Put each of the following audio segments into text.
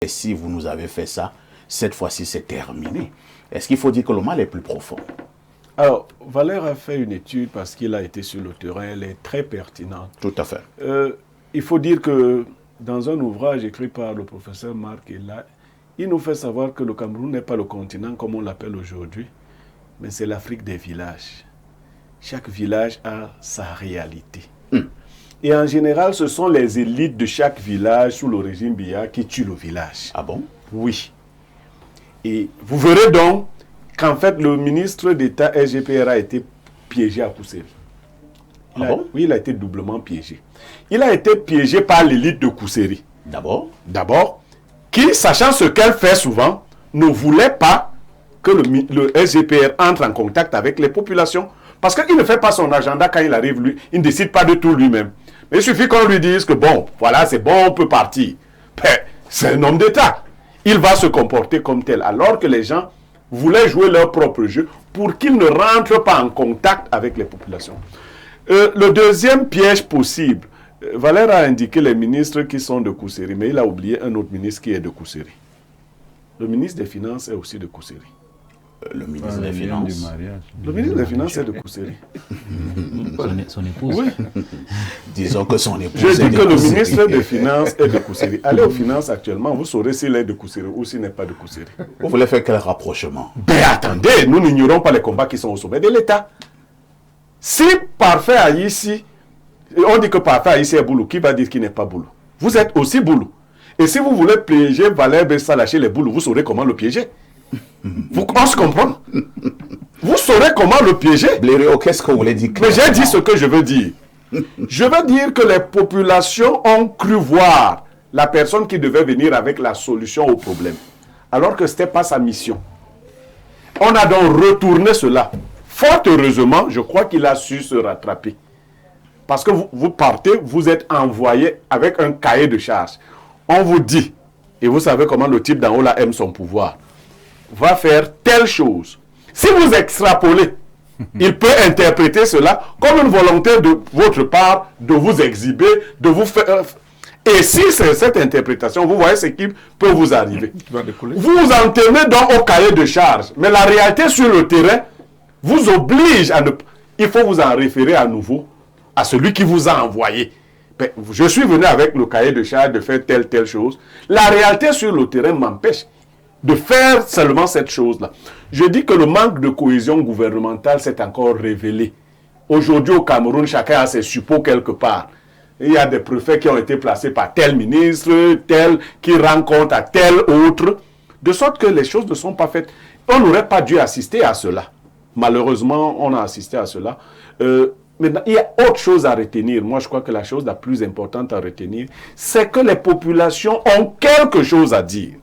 Et si vous nous avez fait ça, cette fois-ci c'est terminé. Est-ce qu'il faut dire que le mal est plus profond? Alors, Valère a fait une étude parce qu'il a été sur le terrain, elle est très pertinente. Tout à fait. Il faut dire que dans un ouvrage écrit par le professeur Marc Ella, il nous fait savoir que le Cameroun n'est pas le continent comme on l'appelle aujourd'hui, mais c'est l'Afrique des villages. Chaque village a sa réalité. Et en général, ce sont les élites de chaque village sous le régime Biya qui tuent le village. Ah bon? Oui. Et vous verrez donc qu'en fait, le ministre d'État SGPR a été piégé à Kousséri. Bon? Oui, il a été doublement piégé. Il a été piégé par l'élite de Kousséri. D'abord, qui, sachant ce qu'elle fait souvent, ne voulait pas que le SGPR entre en contact avec les populations. Parce qu'il ne fait pas son agenda quand il arrive, lui. Il ne décide pas de tout lui-même. Mais il suffit qu'on lui dise que bon, voilà, c'est bon, on peut partir. Ben, c'est un homme d'État. Il va se comporter comme tel. Alors que les gens voulaient jouer leur propre jeu pour qu'ils ne rentrent pas en contact avec les populations. Le deuxième piège possible, Valère a indiqué les ministres qui sont de Kousséri, mais il a oublié un autre ministre qui est de Kousséri. Le ministre des Finances est aussi de Kousséri. Le ministre des Finances. Le ministre des Finances est de Kousséri. Son épouse. Oui. Disons que son épouse. Je dis que le ministre des Finances est de Kousséri. Allez aux finances actuellement, vous saurez s'il est de Kousséri ou s'il n'est pas de Kousséri. Vous voulez faire quel rapprochement? Ben attendez, nous n'ignorons pas les combats qui sont au sommet de l'État. Si Parfait Aïssi, on dit que Parfait Aïssi est Boulou, qui va dire qu'il n'est pas Boulou? Vous êtes aussi Boulou. Et si vous voulez piéger Valère Bessa lâcher les Boulous, vous saurez comment le piéger. On se comprend. Vous saurez comment le piéger. Blériot, qu'est-ce que vous voulez dire? Mais j'ai dit ce que je veux dire. Je veux dire que les populations ont cru voir la personne qui devait venir avec la solution au problème. Alors que ce n'était pas sa mission. On a donc retourné cela. Fort heureusement, je crois qu'il a su se rattraper. Parce que vous partez, vous êtes envoyé avec un cahier de charges. On vous dit, et vous savez comment le type d'en haut là aime son pouvoir, va faire telle chose. Si vous extrapolez, il peut interpréter cela comme une volonté de votre part de vous exhiber, de vous faire... Et si c'est cette interprétation, vous voyez ce qui peut vous arriver. Vous vous en tenez donc au cahier de charge. Mais la réalité sur le terrain vous oblige à ne... Il faut vous en référer à nouveau à celui qui vous a envoyé. Ben, je suis venu avec le cahier de charge de faire telle chose. La réalité sur le terrain m'empêche de faire seulement cette chose-là. Je dis que le manque de cohésion gouvernementale s'est encore révélé. Aujourd'hui au Cameroun, chacun a ses suppôts quelque part. Il y a des préfets qui ont été placés par tel ministre, tel qui rend compte à tel autre, de sorte que les choses ne sont pas faites. On n'aurait pas dû assister à cela. Malheureusement, on a assisté à cela. Maintenant, il y a autre chose à retenir. Moi, je crois que la chose la plus importante à retenir, c'est que les populations ont quelque chose à dire.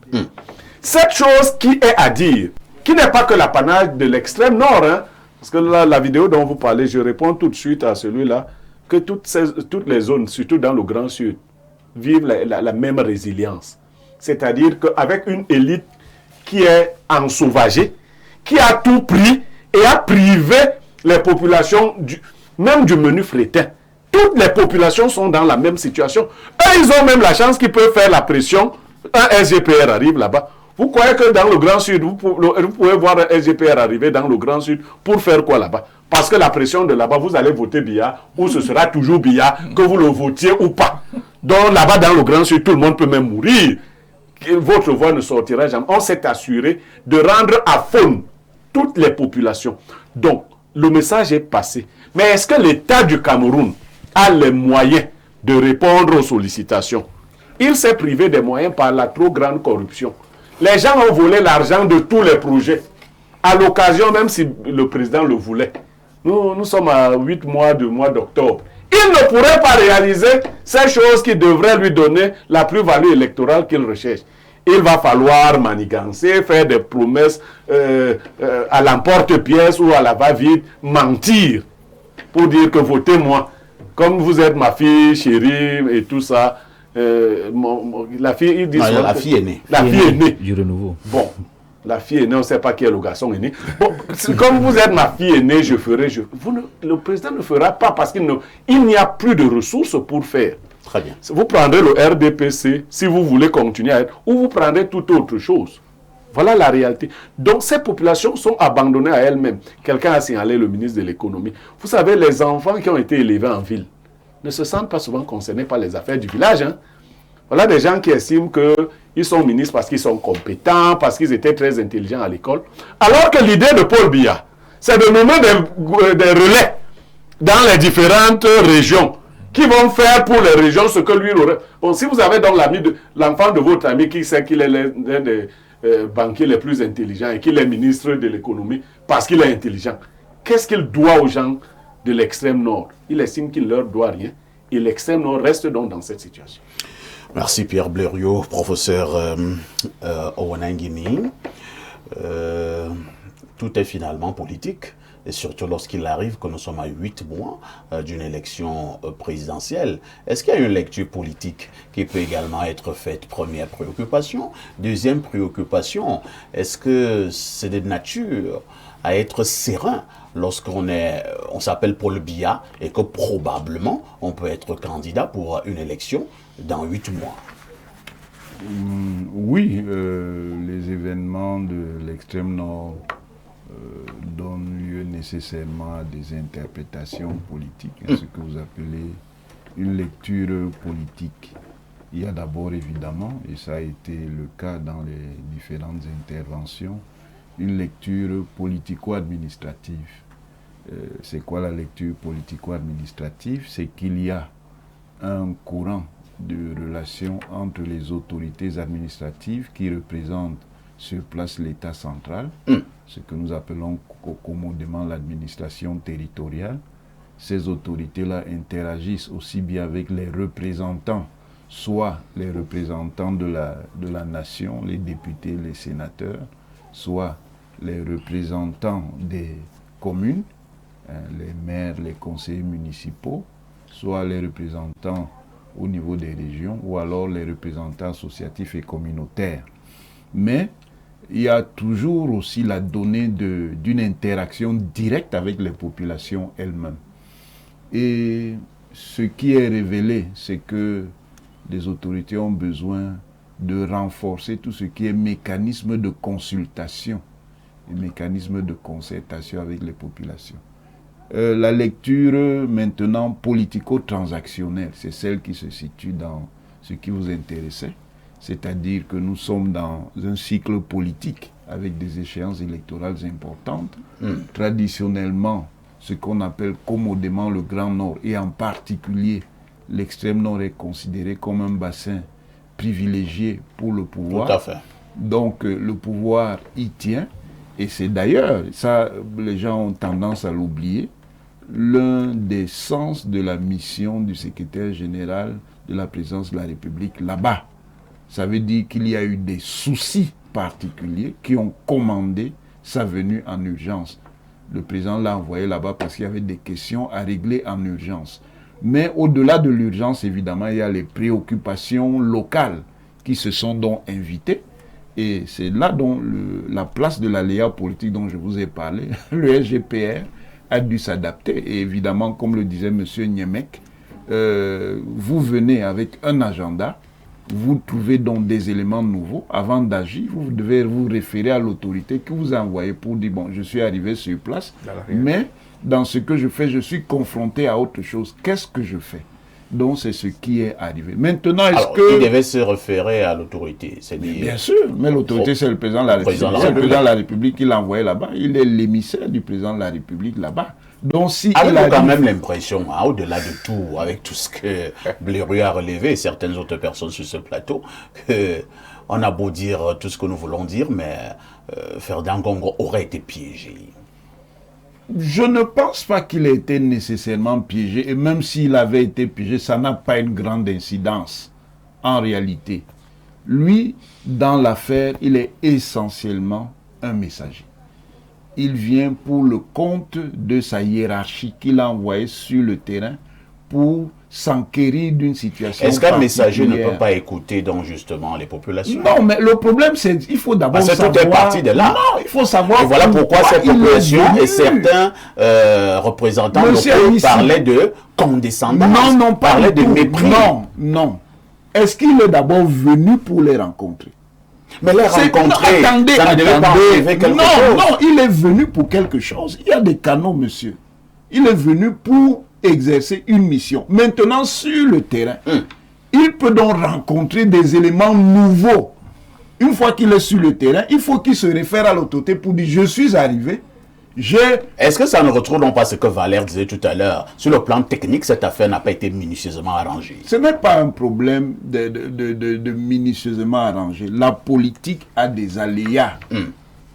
Cette chose qui est à dire, qui n'est pas que l'apanage de l'extrême nord, hein, parce que là, la vidéo dont vous parlez, je réponds tout de suite à celui-là, que toutes les zones, surtout dans le Grand Sud, vivent la même résilience. C'est-à-dire qu'avec une élite qui est ensauvagée, qui a tout pris et a privé les populations même du menu frétin. Toutes les populations sont dans la même situation. Eux, ils ont même la chance qu'ils peuvent faire la pression. Un SGPR arrive là-bas. Vous croyez que dans le Grand Sud, vous pouvez voir un SGPR arriver dans le Grand Sud pour faire quoi là-bas? Parce que la pression de là-bas, vous allez voter Biya, ou ce sera toujours Biya, que vous le votiez ou pas. Donc là-bas, dans le Grand Sud, tout le monde peut même mourir. Votre voix ne sortira jamais. On s'est assuré de rendre à fond toutes les populations. Donc, le message est passé. Mais est-ce que l'État du Cameroun a les moyens de répondre aux sollicitations? Il s'est privé des moyens par la trop grande corruption. Les gens ont volé l'argent de tous les projets. À l'occasion, même si le président le voulait. Nous sommes à 8 mois du mois d'octobre. Il ne pourrait pas réaliser ces choses qui devraient lui donner la plus-value électorale qu'il recherche. Il va falloir manigancer, faire des promesses à l'emporte-pièce ou à la va-vite, mentir pour dire que votez-moi. Comme vous êtes ma fille chérie et tout ça, la fille, il dit non, la fille est née. La fille est née. Du renouveau. Bon, la fille est née, on ne sait pas qui est le garçon est né. Bon, comme vous êtes ma fille est née, je ferai. Le président ne fera pas parce qu'il n'y a plus de ressources pour faire. Très bien. Vous prendrez le RDPC si vous voulez continuer à être, ou vous prendrez toute autre chose. Voilà la réalité. Donc ces populations sont abandonnées à elles-mêmes. Quelqu'un a signalé le ministre de l'économie. Vous savez, les enfants qui ont été élevés en ville ne se sentent pas souvent concernés par les affaires du village. Hein. Voilà des gens qui estiment qu'ils sont ministres parce qu'ils sont compétents, parce qu'ils étaient très intelligents à l'école. Alors que l'idée de Paul Biya, c'est de nommer des relais dans les différentes régions qui vont faire pour les régions ce que lui aurait. Bon, si vous avez donc l'enfant de votre ami qui sait qu'il est l'un des banquiers les plus intelligents et qu'il est ministre de l'économie parce qu'il est intelligent, qu'est-ce qu'il doit aux gens de l'extrême nord? Il estime qu'il ne leur doit rien et l'extrême nord reste donc dans cette situation. Merci Pierre Blériot, professeur Owanangini. Tout est finalement politique, et surtout lorsqu'il arrive que nous sommes à 8 mois d'une élection présidentielle. Est-ce qu'il y a une lecture politique qui peut également être faite? Première préoccupation. Deuxième préoccupation, est-ce que c'est de nature à être serein lorsqu'on s'appelle Paul Biya et que probablement on peut être candidat pour une élection dans 8 mois? Oui, les événements de l'extrême nord donnent lieu nécessairement à des interprétations politiques, ce que vous appelez une lecture politique. Il y a d'abord évidemment, et ça a été le cas dans les différentes interventions, une lecture politico-administrative. C'est quoi la lecture politico-administrative? C'est qu'il y a un courant de relations entre les autorités administratives qui représentent sur place l'État central, ce que nous appelons commodément l'administration territoriale. Ces autorités-là interagissent aussi bien avec les représentants, soit les représentants de la nation, les députés, les sénateurs, soit les représentants des communes, les maires, les conseillers municipaux, soit les représentants au niveau des régions, ou alors les représentants associatifs et communautaires. Mais il y a toujours aussi la donnée d'une interaction directe avec les populations elles-mêmes. Et ce qui est révélé, c'est que les autorités ont besoin de renforcer tout ce qui est mécanisme de consultation et mécanisme de concertation avec les populations. La lecture maintenant politico-transactionnelle, c'est celle qui se situe dans ce qui vous intéressait, c'est-à-dire que nous sommes dans un cycle politique avec des échéances électorales importantes. Traditionnellement, ce qu'on appelle commodément le Grand Nord, et en particulier l'extrême Nord, est considéré comme un bassin privilégié pour le pouvoir. Tout à fait. Donc le pouvoir y tient, et c'est d'ailleurs, ça les gens ont tendance à l'oublier, l'un des sens de la mission du secrétaire général de la présidence de la République là-bas. Ça veut dire qu'il y a eu des soucis particuliers qui ont commandé sa venue en urgence. Le président l'a envoyé là-bas parce qu'il y avait des questions à régler en urgence. Mais au-delà de l'urgence, évidemment, il y a les préoccupations locales qui se sont donc invitées. Et c'est là dont la place de l'aléa politique dont je vous ai parlé, le SGPR a dû s'adapter. Et évidemment, comme le disait M. Niemek, vous venez avec un agenda, vous trouvez donc des éléments nouveaux. Avant d'agir, vous devez vous référer à l'autorité que vous envoyez pour dire, bon, je suis arrivé sur place, mais dans ce que je fais, je suis confronté à autre chose. Qu'est-ce que je fais? Donc, c'est ce qui est arrivé. Maintenant, il devait se référer à l'autorité. Bien sûr, mais l'autorité, c'est le président de la République. C'est le président de la République qui l'a envoyé là-bas. Il est l'émissaire du président de la République là-bas. Donc, si avez-vous quand même l'impression, au-delà de tout, avec tout ce que Blériot a relevé et certaines autres personnes sur ce plateau, qu'on a beau dire tout ce que nous voulons dire, mais Ferdinand Gongo aurait été piégé? Je ne pense pas qu'il ait été nécessairement piégé, et même s'il avait été piégé, ça n'a pas une grande incidence en réalité. Lui, dans l'affaire, il est essentiellement un messager. Il vient pour le compte de sa hiérarchie qu'il a envoyé sur le terrain pour s'enquérir d'une situation. Est-ce qu'un messager ne particulière. peut pas écouter donc justement les populations? Non, mais le problème, c'est qu'il faut d'abord Parce que savoir... tout est parti de là. Non, il faut savoir... Et voilà pourquoi cette il est population venu. et certains représentants Monsieur locaux Amissi. parlaient de condescendance, Non, non, pas parlaient du de tout. mépris. Non, non. Est-ce qu'il est d'abord venu pour les rencontrer? Mais les rencontrer, Non, attendez, ça ne devait pas attendez. enlever quelque Non, chose. non, il est venu pour quelque chose. Il y a des canaux, monsieur. Il est venu pour exercer une mission. Maintenant, sur le terrain, il peut donc rencontrer des éléments nouveaux. Une fois qu'il est sur le terrain, il faut qu'il se réfère à l'autorité pour dire « Je suis arrivé, Est-ce que ça ne retrouve donc pas ce que Valère disait tout à l'heure? Sur le plan technique, cette affaire n'a pas été minutieusement arrangée. Ce n'est pas un problème de minutieusement arrangé. La politique a des aléas.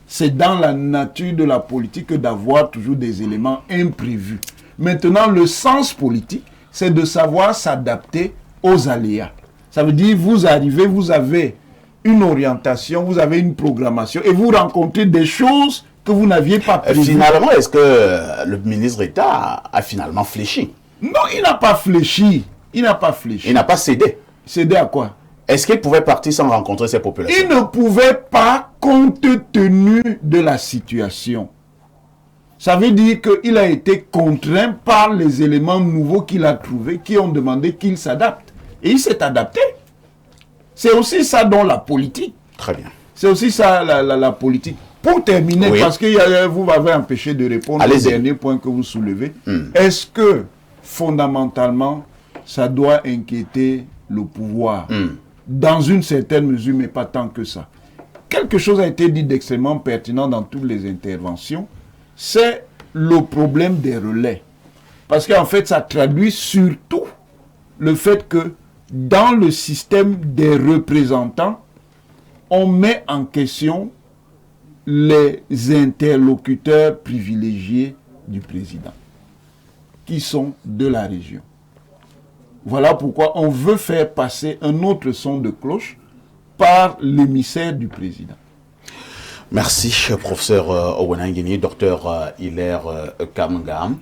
C'est dans la nature de la politique d'avoir toujours des éléments imprévus. Maintenant, le sens politique, c'est de savoir s'adapter aux aléas. Ça veut dire, vous arrivez, vous avez une orientation, vous avez une programmation et vous rencontrez des choses que vous n'aviez pas prévues. Finalement, est-ce que le ministre d'État a finalement fléchi? Non, il n'a pas fléchi. Il n'a pas fléchi. Il n'a pas cédé. Cédé à quoi? Est-ce qu'il pouvait partir sans rencontrer ces populations? Il ne pouvait pas compte tenu de la situation. Ça veut dire qu'il a été contraint par les éléments nouveaux qu'il a trouvés, qui ont demandé qu'il s'adapte. Et il s'est adapté. C'est aussi ça dans la politique. Très bien. C'est aussi ça la politique. Pour terminer, Oui. parce que vous m'avez empêché de répondre au dernier point que vous soulevez, est-ce que fondamentalement, ça doit inquiéter le pouvoir dans une certaine mesure, mais pas tant que ça. Quelque chose a été dit d'extrêmement pertinent dans toutes les interventions, c'est le problème des relais. Parce qu'en fait, ça traduit surtout le fait que dans le système des représentants, on met en question les interlocuteurs privilégiés du président, qui sont de la région. Voilà pourquoi on veut faire passer un autre son de cloche par l'émissaire du président. Merci, professeur Owenangini, docteur Hilaire Kamgam.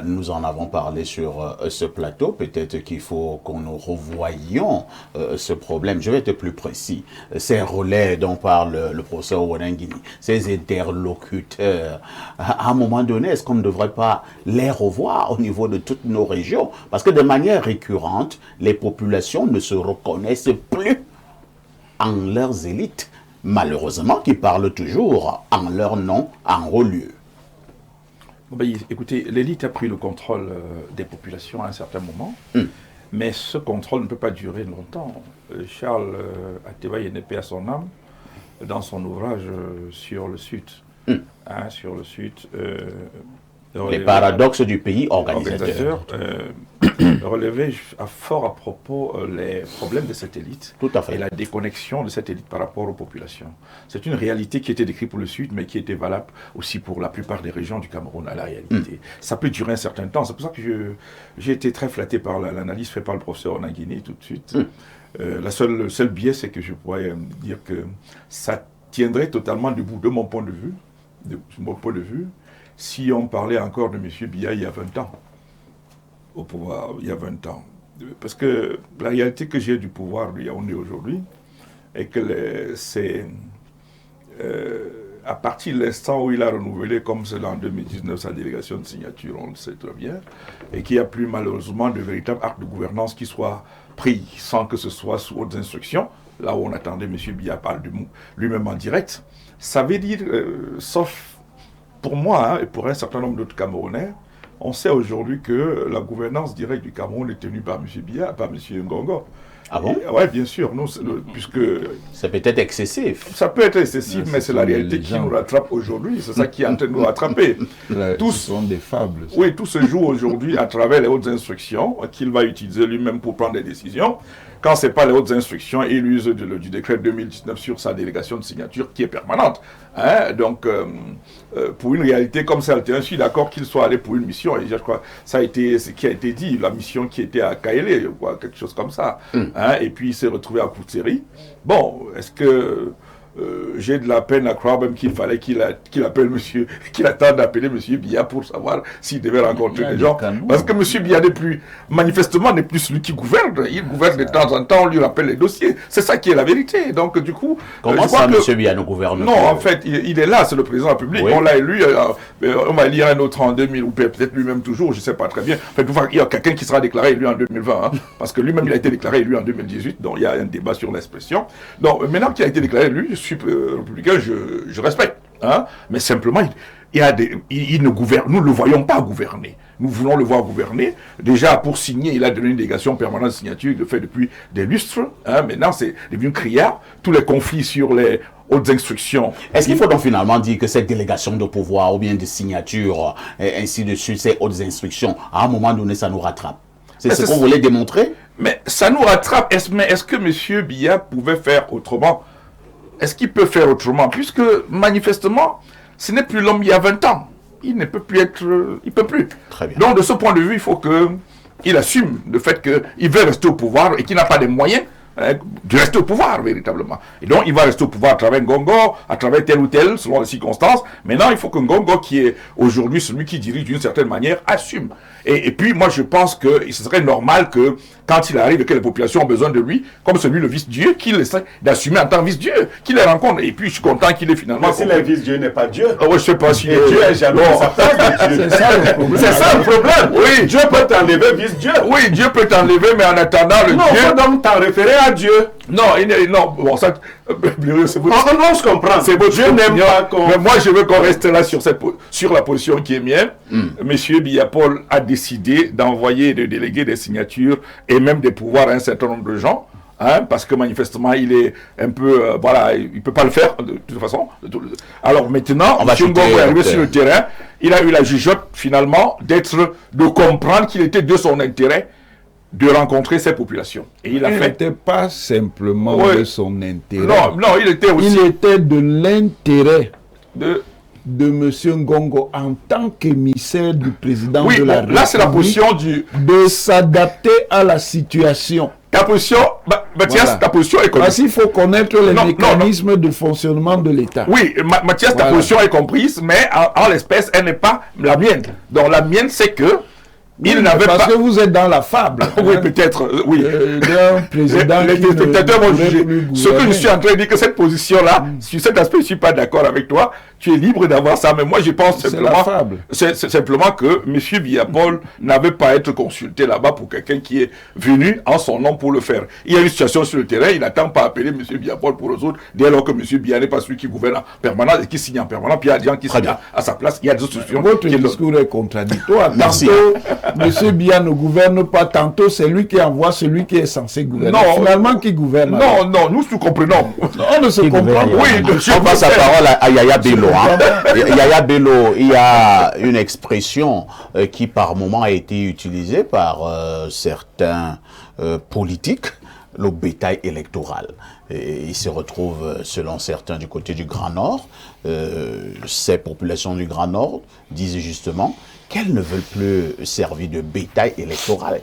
Nous en avons parlé sur ce plateau. Peut-être qu'il faut qu'on nous revoyions ce problème. Je vais être plus précis. Ces relais dont parle le professeur Owenangini, ces interlocuteurs, à un moment donné, est-ce qu'on ne devrait pas les revoir au niveau de toutes nos régions? Parce que de manière récurrente, les populations ne se reconnaissent plus en leurs élites. Malheureusement, qui parlent toujours en leur nom, en haut lieu. Écoutez, l'élite a pris le contrôle des populations à un certain moment, mais ce contrôle ne peut pas durer longtemps. Charles Ateba Yenepé à son âme, dans son ouvrage sur le Sud, sur le Sud, les paradoxes du pays organisateur. Relevait fort à propos les problèmes de cette élite. Tout à fait. Et la déconnexion de cette élite par rapport aux populations. C'est une réalité qui était décrite pour le Sud, mais qui était valable aussi pour la plupart des régions du Cameroun à la réalité. Ça peut durer un certain temps. C'est pour ça que j'ai été très flatté par l'analyse faite par le professeur Onangini tout de suite. Le seul biais, c'est que je pourrais dire que ça tiendrait totalement debout de mon point de vue, si on parlait encore de M. Biya il y a 20 ans, au pouvoir, il y a 20 ans. Parce que la réalité que j'ai du pouvoir de Yaoundé aujourd'hui est que c'est à partir de l'instant où il a renouvelé, comme c'est en 2019, sa délégation de signature, on le sait très bien, et qu'il n'y a plus malheureusement de véritable acte de gouvernance qui soit pris sans que ce soit sous hautes instructions, là où on attendait M. Biya parle lui-même en direct, ça veut dire, sauf pour moi et pour un certain nombre d'autres Camerounais, on sait aujourd'hui que la gouvernance directe du Cameroun est tenue par M. Biya, par M. Ngongo. Ah bon? Oui, bien sûr, puisque... C'est peut-être excessif. Ça peut être excessif, mais c'est la réalité qui nous rattrape aujourd'hui. C'est ça qui est en train de nous rattraper. Ce sont des fables. Oui, tout se joue aujourd'hui à travers les hautes instructions qu'il va utiliser lui-même pour prendre des décisions. Quand ce n'est pas les hautes instructions, il use du décret 2019 sur sa délégation de signature qui est permanente. Donc, pour une réalité comme celle-ci, je suis d'accord qu'il soit allé pour une mission. Et je crois que ça a été ce qui a été dit, la mission qui était à Kaélé, quelque chose comme ça. Et puis il s'est retrouvé à Koutséri. Bon, est-ce que j'ai de la peine à croire même qu'il fallait qu'il appelle monsieur, qu'il attende d'appeler monsieur Biya pour savoir s'il devait rencontrer des gens. Parce que monsieur Biya manifestement n'est plus celui qui gouverne. Il gouverne de temps en temps, on lui rappelle les dossiers. C'est ça qui est la vérité. Donc du coup... Comment ça, monsieur Biya ne gouverne Non, en fait, il est là, c'est le président de la République. Oui. On l'a élu, on va élire un autre en 2000, ou peut-être lui-même toujours, je ne sais pas très bien. En fait, il y a quelqu'un qui sera déclaré élu en 2020, hein, parce que lui-même, il a été déclaré élu en 2018, donc il y a un débat sur l'expression. Donc maintenant qu'il a été déclaré élu, je suis républicain, je respecte. Hein, mais simplement, il ne gouverne, nous ne le voyons pas gouverner. Nous voulons le voir gouverner. Déjà, pour signer, il a donné une délégation permanente de signature, il le fait depuis des lustres. Hein, maintenant, c'est devenu criard. Tous les conflits sur les hautes instructions. Est-ce qu'il faut donc finalement dire que cette délégation de pouvoir ou bien de signature, et ainsi de suite, ces hautes instructions, à un moment donné, ça nous rattrape? C'est ce qu'on voulait démontrer? Mais ça nous rattrape. Est-ce que M. Biya pouvait faire autrement? Est-ce qu'il peut faire autrement? Puisque, manifestement, ce n'est plus l'homme il y a 20 ans. Il ne peut plus être... il peut plus. Très bien. Donc, de ce point de vue, il faut qu'il assume le fait qu'il veut rester au pouvoir et qu'il n'a pas les moyens de rester au pouvoir, véritablement. Et donc, il va rester au pouvoir à travers Ngongo, à travers tel ou tel, selon les circonstances. Maintenant, il faut que Ngongo, qui est aujourd'hui celui qui dirige d'une certaine manière, assume. Et puis, moi, je pense que ce serait normal que, quand il arrive et que les populations ont besoin de lui, comme celui le vice-dieu, qu'il essaie d'assumer en tant que vice-dieu, qu'il les rencontre. Et puis, je suis content qu'il ait finalement... Mais si le vice-dieu n'est pas Dieu, je sais pas si... Dieu est jamais sa place de Dieu. C'est ça le problème. C'est ça le problème. Oui. Dieu peut t'enlever vice-dieu. Oui, Dieu peut t'enlever, mais en attendant, le Dieu... Non, il faut donc t'en référer à Dieu. Non, non, bon, ça... c'est votre... On se comprend. C'est votre Dieu n'aime pas qu'on... Mais moi, je veux qu'on reste là sur la position qui est mienne. Monsieur Biya Paul a décidé d'envoyer, de déléguer des signatures et même des pouvoirs à un certain nombre de gens, hein, parce que manifestement il est un peu, voilà, il peut pas le faire de toute façon. Alors maintenant, M. Ngongo est arrivé sur le terrain, il a eu la jugeote finalement de comprendre qu'il était de son intérêt de rencontrer ces populations. Et il n'était pas simplement de son intérêt. Non, il était aussi... Il était de l'intérêt de M. Ngongo en tant qu'émissaire du président de la République. Là, c'est la position de s'adapter à la situation. Ta position, Mathias, voilà. Ta position est comprise. Parce qu'il faut connaître les mécanismes de fonctionnement de l'État. Oui, Mathias, ta position est comprise, mais en l'espèce, elle n'est pas la mienne. Donc la mienne, c'est que il n'avait pas... Parce que vous êtes dans la fable. Oui, peut-être, oui. D'un président les spectateurs vont juger. Ce que je suis en train de dire, que cette position-là, sur cet aspect, je ne suis pas d'accord avec toi. Tu es libre d'avoir ça, mais moi, je pense simplement... C'est simplement que M. Biya Paul n'avait pas à être consulté là-bas pour quelqu'un qui est venu en son nom pour le faire. Il y a une situation sur le terrain, il n'attend pas à appeler M. Biya Paul pour les autres, dès lors que M. Biya n'est pas celui qui gouverne en permanence et qui signe en permanence, puis il y a des gens qui signent à sa place. Il y a des autres solutions. Votre discours est contradictoire. Tantôt, M. Biya ne gouverne pas, tantôt c'est lui qui envoie celui qui est censé gouverner. Non, finalement, qui gouverne. Non, nous comprenons. On ne se comprend pas. Oui, on passe la parole à Yaya Bello. Yaya Bello, il y a une expression qui par moment a été utilisée par certains politiques, le bétail électoral. Et il se retrouve, selon certains, du côté du Grand Nord. Ces populations du Grand Nord disent justement qu'elles ne veulent plus servir de bétail électoral.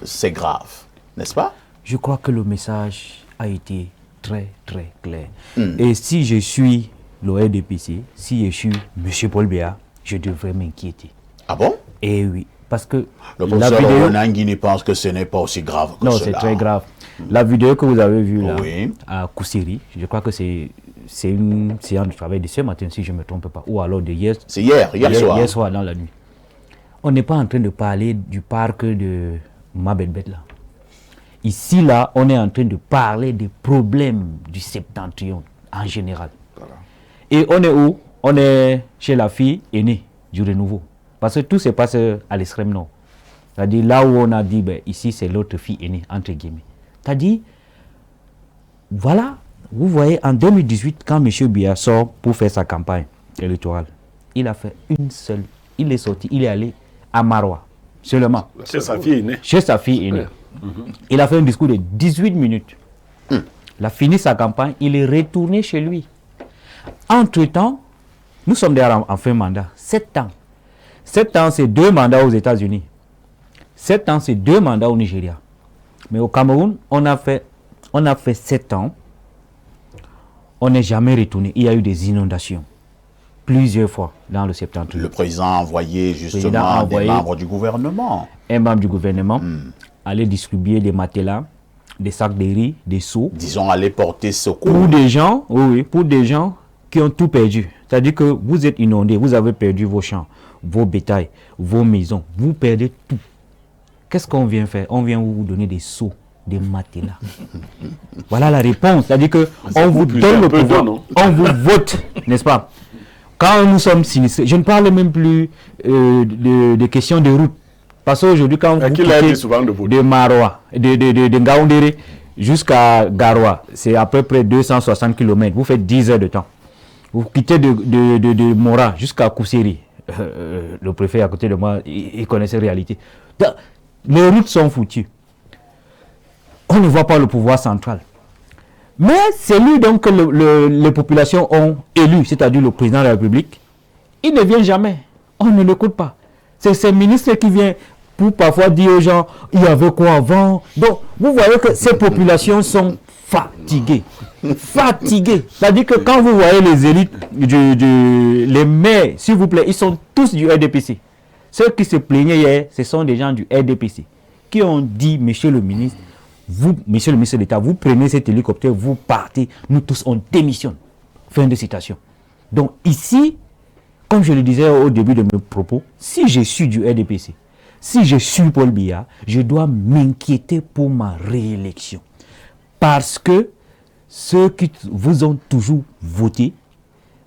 C'est grave, n'est-ce pas? Je crois que le message a été très, très clair. Et si je suis le RDPC, si je suis M. Paul Biya, je devrais m'inquiéter. Ah bon? Eh oui, parce que le professeur Nangini pense que ce n'est pas aussi grave que non, cela. Non, c'est très grave. La vidéo que vous avez vue là, oui, à Koussiri, je crois que c'est une séance de travail de ce matin, si je ne me trompe pas, ou alors de hier. C'est hier soir. Hier soir, dans la nuit. On n'est pas en train de parler du parc de Mabelbet là. Ici, là, on est en train de parler des problèmes du septentrion en général. Voilà. Et on est où? On est chez la fille aînée du renouveau. Parce que tout se passe à l'extrême nord. C'est-à-dire là où on a dit, ben, ici c'est l'autre fille aînée, entre guillemets. C'est-à-dire, voilà, vous voyez, en 2018, quand M. Biya sort pour faire sa campagne électorale, il a fait une seule. Il est sorti, il est allé à Maroua, seulement. Chez sa fille aînée. Chez sa fille aînée. Il a fait un discours de 18 minutes. Il a fini sa campagne, il est retourné chez lui. Entre-temps, nous sommes déjà en fin de mandat. 7 ans. 7 ans, c'est 2 mandats aux États-Unis. 7 ans, c'est 2 mandats au Nigeria. Mais au Cameroun, on a fait 7 ans. on n'est jamais retourné. Il y a eu des inondations plusieurs fois dans le septentrion. Le président a envoyé justement des membres du gouvernement. Un membre du gouvernement allait distribuer des matelas, des sacs de riz, des seaux. Disons, aller porter secours. Pour des gens, pour des gens qui ont tout perdu. C'est-à-dire que vous êtes inondés, vous avez perdu vos champs, vos bétails, vos maisons. Vous perdez tout. Qu'est-ce qu'on vient faire? On vient vous donner des seaux, des matelas. Voilà la réponse. C'est-à-dire qu'on vous donne le pouvoir, on vous vote, n'est-ce pas? Quand nous sommes sinistrés, je ne parle même plus de questions de route. Parce qu'aujourd'hui, quand vous quittez de Maroa, de Ngaoundéré jusqu'à Garoua, c'est à peu près 260 km. Vous faites 10 heures de temps. Vous quittez de Mora jusqu'à Kousseri. Le préfet à côté de moi, il connaît ces réalités. Les routes sont foutues. On ne voit pas le pouvoir central. Mais c'est lui donc que les populations ont élu, c'est-à-dire le président de la République. Il ne vient jamais. On ne l'écoute pas. C'est ces ministres qui viennent pour parfois dire aux gens, il y avait quoi avant. Donc, vous voyez que ces populations sont fatiguées. Fatiguées. C'est-à-dire que quand vous voyez les élites, les maires, s'il vous plaît, ils sont tous du RDPC. Ceux qui se plaignaient hier, ce sont des gens du RDPC qui ont dit, monsieur le ministre, vous, monsieur le ministre d'État, vous prenez cet hélicoptère, vous partez, nous tous on démissionne. Fin de citation. Donc ici, comme je le disais au début de mes propos, si je suis du RDPC, si je suis Paul Biya, je dois m'inquiéter pour ma réélection. Parce que ceux qui vous ont toujours voté,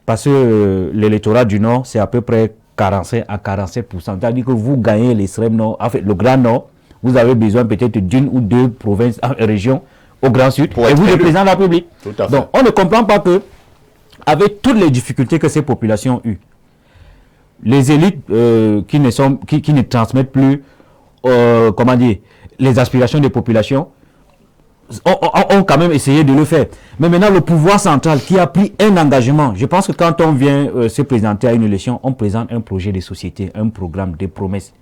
parce que l'électorat du Nord, c'est à peu près 45 à 47%. C'est-à-dire que vous gagnez l'extrême Nord, en fait, le Grand Nord, vous avez besoin peut-être d'une ou deux provinces, régions au Grand Sud, et vous, le président de la République. Donc, on ne comprend pas que, avec toutes les difficultés que ces populations ont eues, les élites qui ne transmettent plus, comment dire, les aspirations des populations, ont quand même essayé de le faire. Mais maintenant, le pouvoir central qui a pris un engagement, je pense que quand on vient se présenter à une élection, on présente un projet de société, un programme, des promesses.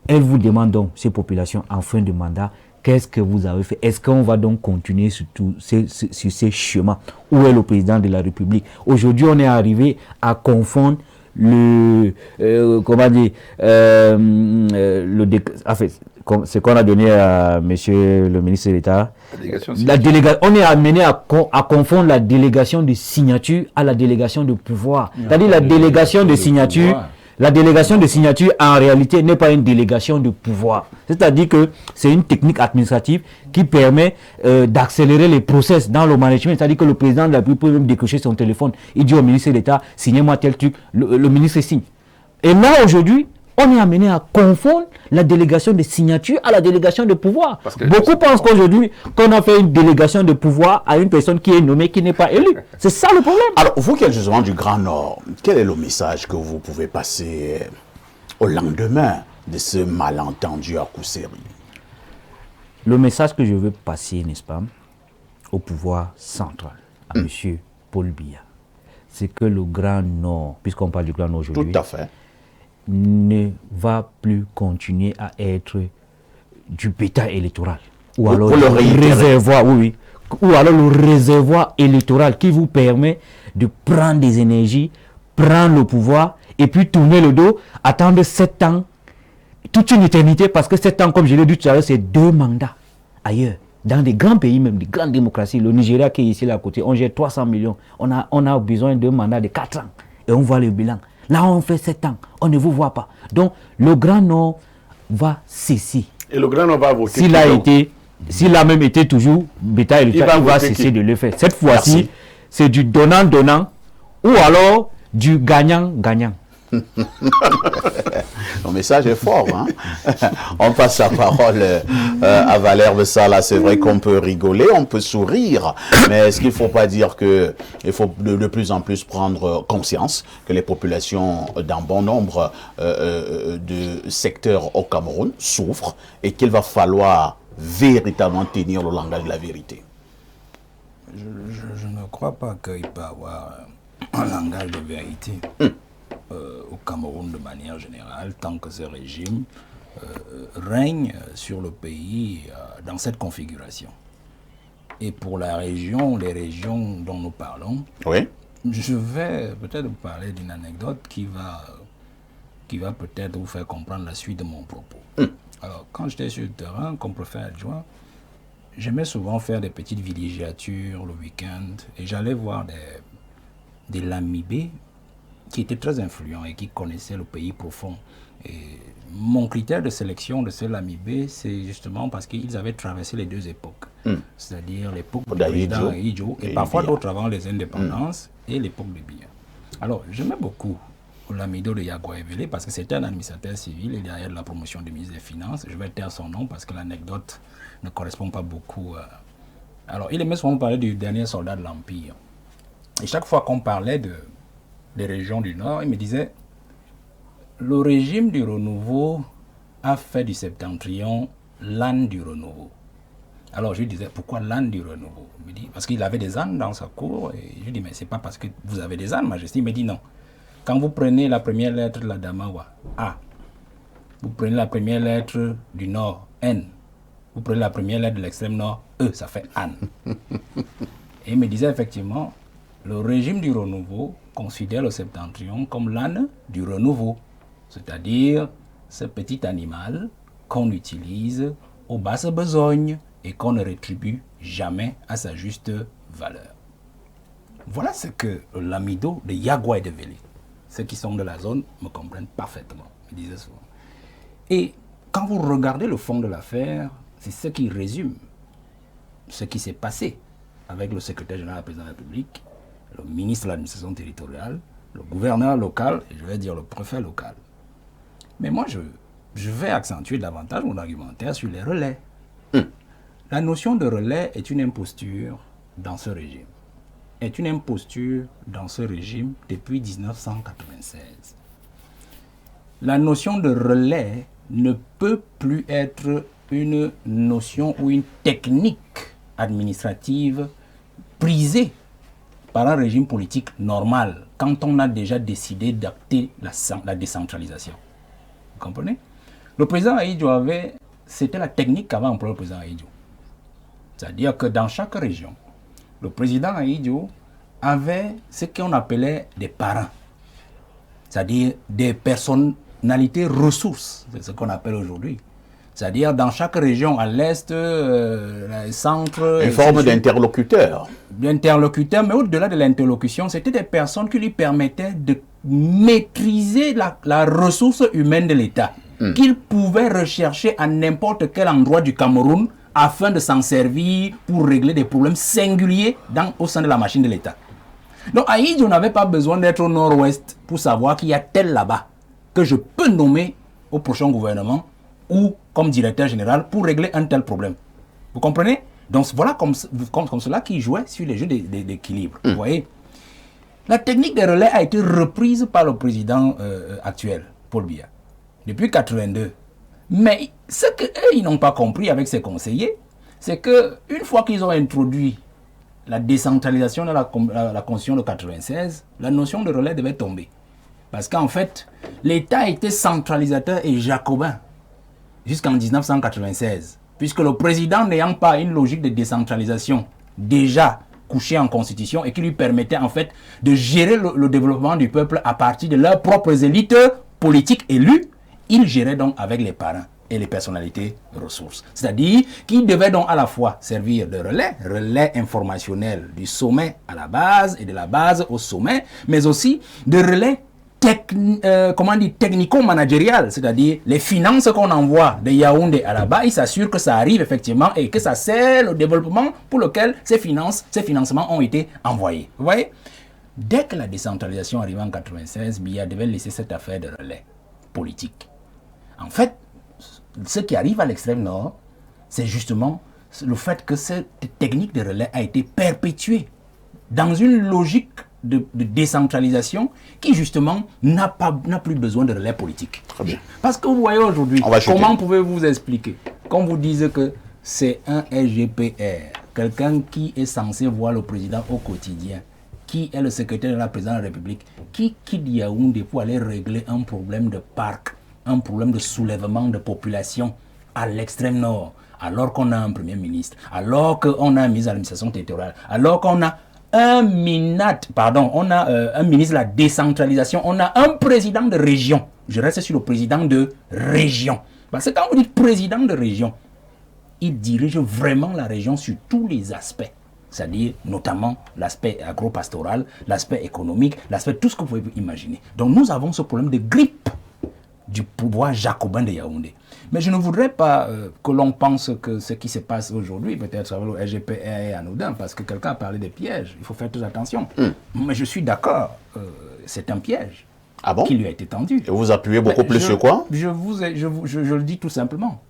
Elle vous demande donc, ces populations, en fin de mandat, qu'est-ce que vous avez fait? Est-ce qu'on va donc continuer sur ces chemins? Où est le président de la République? Aujourd'hui, on est arrivé à confondre comment dire, ce qu'on a donné à monsieur le ministre de l'État. On est amené à confondre la délégation de signature à la délégation de pouvoir. C'est-à-dire la délégation de signature. La délégation de signature, en réalité, n'est pas une délégation de pouvoir. C'est-à-dire que c'est une technique administrative qui permet d'accélérer les process dans le management. C'est-à-dire que le président de la République peut même décrocher son téléphone. Il dit au ministre de l'État, signez-moi tel truc. Le ministre signe. Et là, aujourd'hui, on est amené à confondre la délégation de signature à la délégation de pouvoir. Beaucoup pensent qu'aujourd'hui, qu'on a fait une délégation de pouvoir à une personne qui est nommée, qui n'est pas élue. C'est ça le problème. Alors, vous qui êtes justement du Grand Nord, quel est le message que vous pouvez passer au lendemain de ce malentendu à Kousseri? Le message que je veux passer, n'est-ce pas, au pouvoir central, à M. Paul Biya, c'est que le Grand Nord, puisqu'on parle du Grand Nord aujourd'hui, tout à fait, ne va plus continuer à être du bétail électoral. Ou alors le réservoir, ou alors le réservoir électoral qui vous permet de prendre des énergies, prendre le pouvoir et puis tourner le dos, attendre 7 ans, toute une éternité, parce que 7 ans, comme je l'ai dit tout à l'heure, c'est 2 mandats ailleurs. Dans des grands pays, même des grandes démocraties, le Nigeria qui est ici là à côté, on gère 300 millions. On a besoin d'un mandat de 4 ans et on voit le bilan. Là, on fait 7 ans, on ne vous voit pas. Donc, le Grand Nord va cesser. Et le Grand Nord va voter. S'il a même été toujours bétail, il va cesser de le faire. Cette fois-ci, c'est du donnant-donnant ou alors du gagnant-gagnant. Le message est fort. Hein? On passe la parole à Valère Bessala. C'est vrai qu'on peut rigoler, on peut sourire, mais est-ce qu'il ne faut pas dire qu'il faut de plus en plus prendre conscience que les populations dans bon nombre de secteurs au Cameroun souffrent et qu'il va falloir véritablement tenir le langage de la vérité? Je ne crois pas qu'il peut y avoir un langage de vérité. Au Cameroun de manière générale, tant que ce régime règne sur le pays dans cette configuration. et pour la région, les régions dont nous parlons, Oui. je vais peut-être vous parler d'une anecdote qui va peut-être vous faire comprendre la suite de mon propos. Alors, quand j'étais sur le terrain, comme préfet adjoint, j'aimais souvent faire des petites villégiatures le week-end et j'allais voir des lamibés qui étaient très influents et qui connaissaient le pays profond. Et mon critère de sélection de ces lamibés, c'est justement parce qu'ils avaient traversé les deux époques. C'est-à-dire l'époque du président Ahidjo et parfois d'autres avant les indépendances et l'époque de Biya. Alors, j'aimais beaucoup l'amido de Yaguaevele parce que c'était un administrateur civil et derrière la promotion du ministre des Finances. Je vais taire son nom parce que l'anecdote ne correspond pas beaucoup. Alors, il aimait souvent parler du dernier soldat de l'Empire. Et chaque fois qu'on parlait des régions du Nord, il me disait le régime du renouveau a fait du septentrion l'âne du renouveau. Alors je lui disais, pourquoi l'âne du renouveau? Il me dit, parce qu'il avait des ânes dans sa cour. Et je lui dis, mais c'est pas parce que vous avez des ânes, Majesté. Il me dit, non. Quand vous prenez la première lettre de la Damawa, A. Vous prenez la première lettre du Nord, N. Vous prenez la première lettre de l'extrême Nord, E. Ça fait âne. Et il me disait, effectivement, le régime du renouveau considère le septentrion comme l'âne du renouveau. C'est-à-dire ce petit animal qu'on utilise aux basses besognes et qu'on ne rétribue jamais à sa juste valeur. Voilà ce que l'amido de Yaguaevele, ceux qui sont de la zone me comprennent parfaitement, me disait souvent. Et quand vous regardez le fond de l'affaire, c'est ce qui résume ce qui s'est passé avec le secrétaire général de la présidence de la République, le ministre de l'administration territoriale, le gouverneur local et je vais dire le préfet local. Mais moi, je vais accentuer davantage mon argumentaire sur les relais. La notion de relais est une imposture dans ce régime. Est une imposture dans ce régime depuis 1996. La notion de relais ne peut plus être une notion ou une technique administrative prisée par un régime politique normal quand on a déjà décidé d'acter la décentralisation. Vous comprenez? Le président Ahidjo c'était la technique qu'avait employée le président Ahidjo. C'est-à-dire que dans chaque région, le président Ahidjo avait ce qu'on appelait des parrains. C'est-à-dire des personnalités ressources, c'est ce qu'on appelle aujourd'hui. C'est-à-dire dans chaque région, à l'est, centre... Une forme d'interlocuteur. D'interlocuteur, mais au-delà de l'interlocution, c'était des personnes qui lui permettaient de maîtriser la ressource humaine de l'État, qu'il pouvait rechercher à n'importe quel endroit du Cameroun afin de s'en servir pour régler des problèmes singuliers au sein de la machine de l'État. Donc Ahidjo n'avait pas besoin d'être au nord-ouest pour savoir qu'il y a tel là-bas que je peux nommer au prochain gouvernement ou comme directeur général pour régler un tel problème. Vous comprenez? Donc voilà comme cela qu'il jouait sur les jeux d'équilibre. Vous voyez? La technique des relais a été reprise par le président actuel, Paul Biya, depuis 1982. Mais ce qu'eux, ils n'ont pas compris avec ses conseillers, c'est qu'une fois qu'ils ont introduit la décentralisation de la Constitution de 1996, la notion de relais devait tomber. Parce qu'en fait, l'État était centralisateur et jacobin jusqu'en 1996. Puisque le président n'ayant pas une logique de décentralisation déjà couchée en constitution et qui lui permettait en fait de gérer le développement du peuple à partir de leurs propres élites politiques élues, il gérait donc avec les parrains et les personnalités ressources. C'est-à-dire qu'il devait donc à la fois servir de relais informationnel du sommet à la base et de la base au sommet, mais aussi de relais technico-managérial, c'est-à-dire les finances qu'on envoie de Yaoundé à là-bas, il s'assure que ça arrive effectivement et que ça sert le développement pour lequel ces financements ont été envoyés. Vous voyez? Dès que la décentralisation arrive en 1996, Biya devait laisser cette affaire de relais politique. En fait, ce qui arrive à l'extrême nord, c'est justement le fait que cette technique de relais a été perpétuée dans une logique de décentralisation qui justement n'a plus besoin de relais politique. Très bien. Parce que vous voyez aujourd'hui, comment pouvez-vous expliquer, qu'on vous dise que c'est un SGPR, quelqu'un qui est censé voir le président au quotidien, qui est le secrétaire de la présidence de la République, qui quitte Yaoundé pour aller régler un problème de parc, un problème de soulèvement de population à l'extrême nord, alors qu'on a un Premier ministre, alors qu'on a un ministre de l'administration territoriale, alors qu'on a un MINAT, pardon, on a un ministre de la décentralisation, on a un président de région. Je reste sur le président de région. Parce que quand vous dites président de région, il dirige vraiment la région sur tous les aspects. C'est-à-dire notamment l'aspect agro-pastoral, l'aspect économique, l'aspect tout ce que vous pouvez imaginer. Donc nous avons ce problème de grippe du pouvoir jacobin de Yaoundé. Mais je ne voudrais pas que l'on pense que ce qui se passe aujourd'hui, peut-être avec le RGPR est anodin, parce que quelqu'un a parlé des pièges. Il faut faire très attention. Mais je suis d'accord, c'est un piège qui lui a été tendu. Et vous appuyez beaucoup plus sur quoi? Je le dis tout simplement.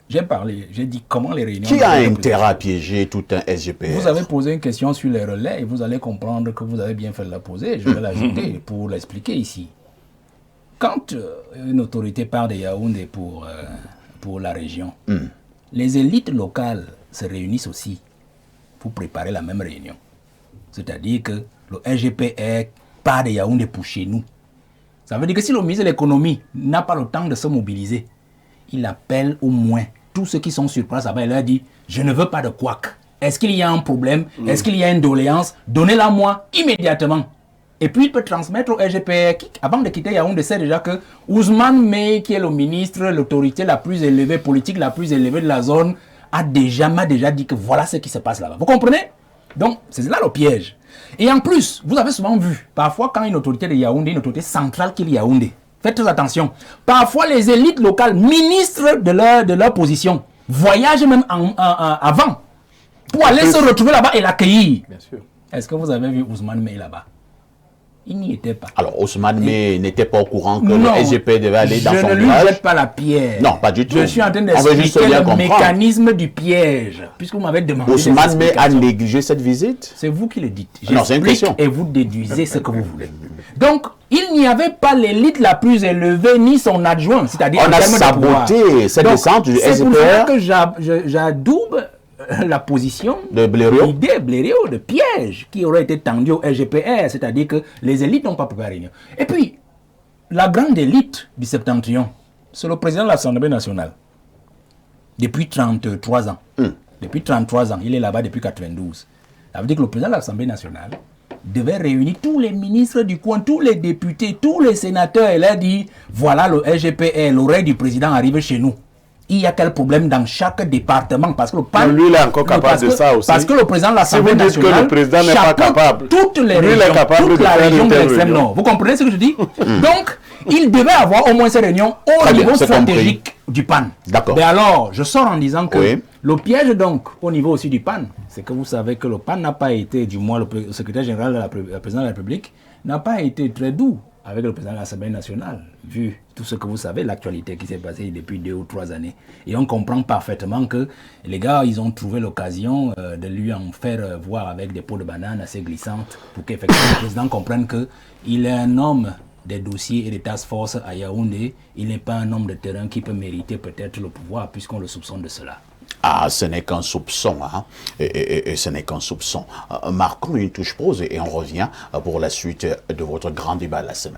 J'ai dit comment les réunions... Qui a intérêt à piéger tout un SGPR? Vous avez posé une question sur les relais et vous allez comprendre que vous avez bien fait de la poser. Je vais l'ajouter pour l'expliquer ici. Quand une autorité part de Yaoundé pour la région, les élites locales se réunissent aussi pour préparer la même réunion. C'est-à-dire que le RGPR part de Yaoundé pour chez nous. Ça veut dire que si le ministre de l'économie n'a pas le temps de se mobiliser, il appelle au moins tous ceux qui sont sur place là-bas et leur dit « Je ne veux pas de couac. Est-ce qu'il y a un problème? Est-ce qu'il y a une doléance? Donnez-la moi immédiatement. » Et puis il peut transmettre au RGPR qui, avant de quitter Yaoundé, sait déjà que Ousmane Mey, qui est le ministre, l'autorité la plus élevée, politique la plus élevée de la zone, m'a déjà dit que voilà ce qui se passe là-bas. Vous comprenez? Donc, c'est là le piège. Et en plus, vous avez souvent vu, parfois quand une autorité de Yaoundé, une autorité centrale qui est Yaoundé, faites très attention. Parfois, les élites locales, ministres de leur position, voyagent même avant pour aller se retrouver là-bas et l'accueillir. Bien sûr. Est-ce que vous avez vu Ousmane Mey là-bas? Il n'y était pas. Alors, Ousmane Mey n'était pas au courant que le SGP devait aller dans son village. Je ne lui jette pas la pierre. Non, pas du tout. Je suis en train d'expliquer le mécanisme du piège. Puisque vous m'avez demandé. Ousmane Mey a négligé cette visite? C'est vous qui le dites. Non, c'est une question. Et vous déduisez ce que vous voulez. Donc, il n'y avait pas l'élite la plus élevée, ni son adjoint. C'est-à-dire, on a saboté cette descente du SGPR. C'est pour ça que j'adoube la position de Blériot, de piège qui aurait été tendu au RGPR, c'est-à-dire que les élites n'ont pas préparé la réunion. Et puis, la grande élite du Septentrion, c'est le président de l'Assemblée nationale. Depuis 33 ans. Depuis 33 ans, il est là-bas depuis 92. Ça veut dire que le président de l'Assemblée nationale devait réunir tous les ministres du coin, tous les députés, tous les sénateurs, et leur dire, voilà le RGPR, l'oreille du président arrive chez nous. Il y a quel problème dans chaque département parce que le PAN, lui, il est encore capable de ça aussi. Parce que le président de l'Assemblée nationale, si vous dites que le président n'est pas capable, toutes les lui, régions, il est capable toute de la faire région une de telle l'extrême réunion. nord. Vous comprenez ce que je dis? Donc, il devait avoir au moins ces réunions au niveau stratégique du PAN. D'accord. Mais alors, je sors en disant que oui, le piège donc au niveau aussi du PAN, c'est que vous savez que le PAN n'a pas été, du moins le secrétaire général de la président de la République, n'a pas été très doux avec le président de l'Assemblée nationale, vu tout ce que vous savez, l'actualité qui s'est passée depuis 2 ou 3 années. Et on comprend parfaitement que les gars, ils ont trouvé l'occasion de lui en faire voir avec des pots de banane assez glissantes pour qu'effectivement le président comprenne qu'il est un homme des dossiers et des task force à Yaoundé. Il n'est pas un homme de terrain qui peut mériter peut-être le pouvoir puisqu'on le soupçonne de cela. Ah, ce n'est qu'un soupçon, hein. Et ce n'est qu'un soupçon. Marquons une touche pause et on revient pour la suite de votre grand débat la semaine.